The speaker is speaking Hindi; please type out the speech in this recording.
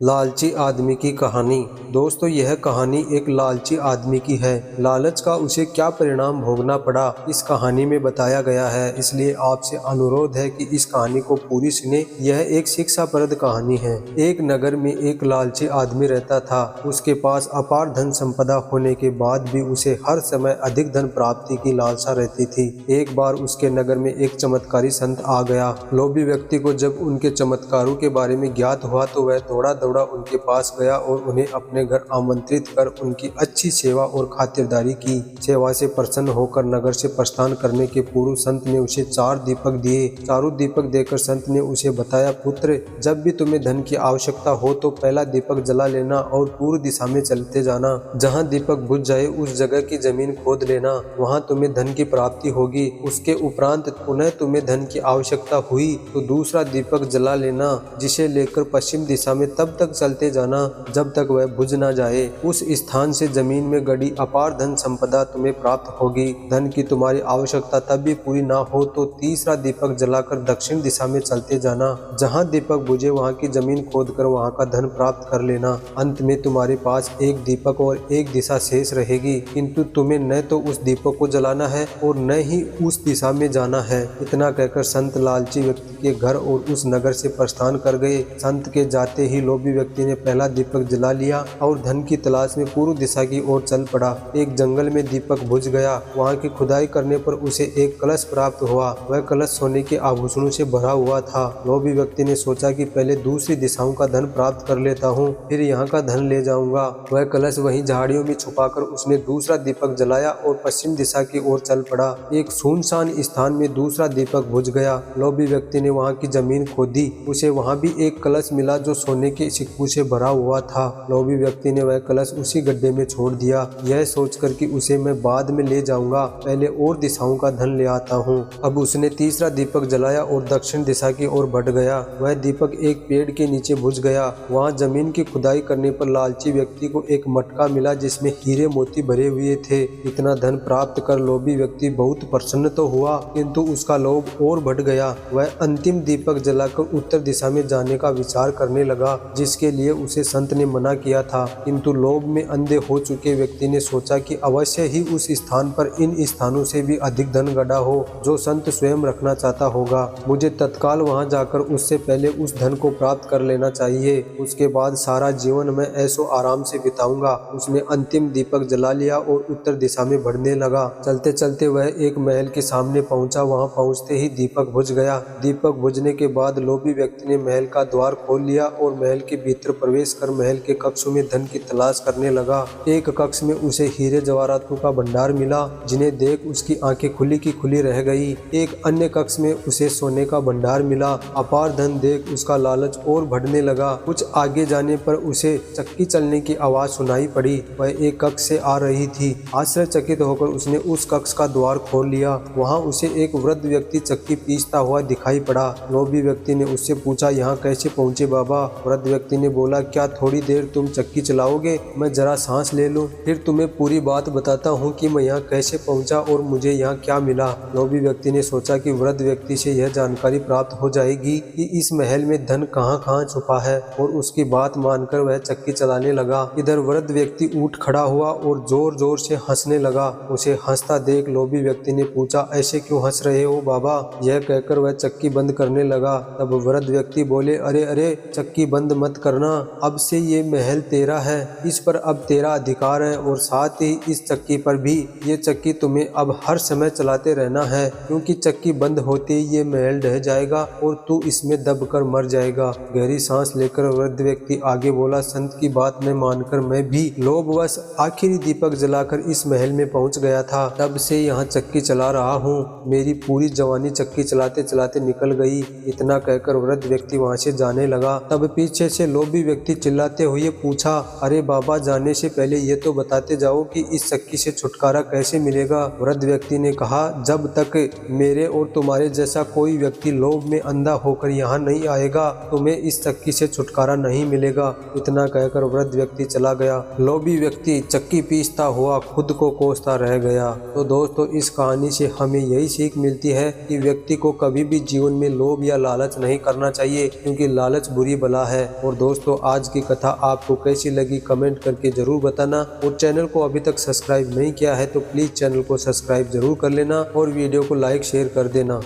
लालची आदमी की कहानी। दोस्तों, यह कहानी एक लालची आदमी की है। लालच का उसे क्या परिणाम भोगना पड़ा, इस कहानी में बताया गया है। इसलिए आपसे अनुरोध है कि इस कहानी को पूरी सुने। यह एक शिक्षाप्रद कहानी है। एक नगर में एक लालची आदमी रहता था। उसके पास अपार धन संपदा होने के बाद भी उसे हर समय अधिक धन प्राप्ति की लालसा रहती थी। एक बार उसके नगर में एक चमत्कारी संत आ गया। लोभी व्यक्ति को जब उनके चमत्कारों के बारे में ज्ञात हुआ तो वह दौड़ा उनके पास गया और उन्हें अपने घर आमंत्रित कर उनकी अच्छी सेवा और खातिरदारी की। सेवा से प्रसन्न होकर नगर से प्रस्थान करने के पूर्व संत ने उसे 4 दीपक दिए। चारों दीपक देकर संत ने उसे बताया, पुत्र, जब भी तुम्हें धन की आवश्यकता हो तो पहला दीपक जला लेना और पूर्व दिशा में चलते जाना। जहाँ दीपक बुझ जाए उस जगह की जमीन खोद लेना, वहाँ तुम्हें धन की प्राप्ति होगी। उसके उपरांत पुनः तुम्हें धन की आवश्यकता हुई तो दूसरा दीपक जला लेना, जिसे लेकर पश्चिम दिशा में तब तक चलते जाना जब तक वह बुझ न जाए। उस स्थान से जमीन में गड़ी अपार धन संपदा तुम्हें प्राप्त होगी। धन की तुम्हारी आवश्यकता तब भी पूरी ना हो तो तीसरा दीपक जलाकर दक्षिण दिशा में चलते जाना। जहाँ दीपक बुझे वहाँ की जमीन खोदकर वहाँ का धन प्राप्त कर लेना। अंत में तुम्हारे पास एक दीपक और एक दिशा शेष रहेगी, किंतु तुम्हें न तो उस दीपक को जलाना है और न ही उस दिशा में जाना है। इतना कहकर संत लालची व्यक्ति के घर और उस नगर से प्रस्थान कर गए। संत के जाते ही लोभी व्यक्ति ने पहला दीपक जला लिया और धन की तलाश में पूर्व दिशा की ओर चल पड़ा। एक जंगल में दीपक बुझ गया। वहाँ की खुदाई करने पर उसे एक कलश प्राप्त हुआ। वह कलश सोने के आभूषणों से भरा हुआ था। लोभी व्यक्ति ने सोचा कि पहले दूसरी दिशाओं का धन प्राप्त कर लेता हूँ, फिर यहाँ का धन ले जाऊंगा। वह कलश वहीं झाड़ियों में छुपाकर उसने दूसरा दीपक जलाया और पश्चिम दिशा की ओर चल पड़ा। एक सुनसान स्थान में दूसरा दीपक बुझ गया। लोभी व्यक्ति ने वहाँ की जमीन खोदी। उसे वहाँ भी एक कलश मिला जो सोने के सिक्कों से भरा हुआ था। लोभी व्यक्ति ने वह कलश उसी गड्ढे में छोड़ दिया, यह सोचकर कि उसे मैं बाद में ले जाऊंगा, पहले और दिशाओं का धन ले आता हूँ। अब उसने तीसरा दीपक जलाया और दक्षिण दिशा की ओर बढ़ गया। वह दीपक एक पेड़ के नीचे बुझ गया। वहाँ जमीन की खुदाई करने पर लालची व्यक्ति को एक मटका मिला जिसमें हीरे मोती भरे हुए थे। इतना धन प्राप्त कर लोभी व्यक्ति बहुत प्रसन्न तो हुआ, किंतु उसका लोभ और बढ़ गया। वह अंतिम दीपक जलाकर उत्तर दिशा में जाने का विचार करने लगा, जिसके लिए उसे संत ने मना किया था। किंतु लोभ में अंधे हो चुके व्यक्ति ने सोचा कि अवश्य ही उस स्थान पर इन स्थानों से भी अधिक धन गड़ा हो जो संत स्वयं रखना चाहता होगा। मुझे तत्काल वहां जाकर उससे पहले उस धन को प्राप्त कर लेना चाहिए। उसके बाद सारा जीवन मैं ऐसो आराम से बिताऊंगा। उसने अंतिम दीपक जला लिया और उत्तर दिशा में बढ़ने लगा। चलते चलते वह एक महल के सामने पहुंचा। वहां पहुंचते ही दीपक बुझ गया। दीपक बुझने के बाद लोभी व्यक्ति ने महल का द्वार खोल लिया और महल के भीतर प्रवेश कर महल के कक्षों में धन की तलाश करने लगा। एक कक्ष में उसे हीरे जवाहरातों का भंडार मिला, जिन्हें देख उसकी आंखें खुली की खुली रह गई। एक अन्य कक्ष में उसे सोने का भंडार मिला। अपार धन देख उसका लालच और बढ़ने लगा। कुछ आगे जाने पर उसे चक्की चलने की आवाज सुनाई पड़ी। वह एक कक्ष से आ रही थी। आश्चर्यचकित होकर उसने उस कक्ष का द्वार खोल लिया। वहाँ उसे एक वृद्ध व्यक्ति चक्की पीसता हुआ दिखाई पड़ा। लोभी व्यक्ति ने उससे पूछा, यहाँ कैसे पहुँचे बाबा? वृद्ध व्यक्ति ने बोला, क्या थोड़ी देर तुम चक्की चलाओगे? मैं जरा सांस ले लूं, फिर तुम्हें पूरी बात बताता हूँ कि मैं यहाँ कैसे पहुँचा और मुझे यहाँ क्या मिला। लोभी व्यक्ति ने सोचा कि वृद्ध व्यक्ति से यह जानकारी प्राप्त हो जाएगी कि इस महल में धन कहाँ छुपा है, और उसकी बात मानकर वह चक्की चलाने लगा। इधर वृद्ध व्यक्ति उठ खड़ा हुआ और जोर जोर से हंसने लगा। उसे हंसता देख लोभी व्यक्ति ने पूछा, ऐसे क्यों हंस रहे हो बाबा? यह कहकर वह चक्की बंद करने लगा। तब वृद्ध व्यक्ति बोले, अरे अरे, चक्की बंद मत करना, अब से ये महल तेरा है, इस पर अब तेरा अधिकार है, और साथ ही इस चक्की पर भी। ये चक्की तुम्हें अब हर समय चलाते रहना है, क्योंकि चक्की बंद होते ही ये महल ढह जाएगा और तू इसमें दबकर मर जाएगा। गहरी सांस लेकर वृद्ध व्यक्ति आगे बोला, संत की बात न मानकर मैं भी लोभवश आखिरी दीपक जलाकर इस महल में पहुंच गया था। तब से यहाँ चक्की चला रहा हूँ। मेरी पूरी जवानी चक्की चलाते चलाते निकल गई। इतना कहकर वृद्ध व्यक्ति वहाँ से जाने लगा। तब पीछे से लोभी व्यक्ति चिल्लाते हुए पूछा, अरे बाबा, जाने से पहले ये तो बताते जाओ कि इस चक्की से छुटकारा कैसे मिलेगा? वृद्ध व्यक्ति ने कहा, जब तक मेरे और तुम्हारे जैसा कोई व्यक्ति लोभ में अंधा होकर यहाँ नहीं आएगा, तुम्हें इस चक्की से छुटकारा नहीं मिलेगा। इतना कहकर वृद्ध व्यक्ति चला गया। लोभी व्यक्ति चक्की पीसता हुआ खुद को कोसता रह गया। तो दोस्तों, इस कहानी से हमें यही सीख मिलती है कि व्यक्ति को कभी भी जीवन में लोभ या लालच नहीं करना चाहिए, क्योंकि लालच बुरी बला है और और दोस्तों आज की कथा आपको कैसी लगी कमेंट करके जरूर बताना, और चैनल को अभी तक सब्सक्राइब नहीं किया है तो प्लीज चैनल को सब्सक्राइब जरूर कर लेना और वीडियो को लाइक शेयर कर देना।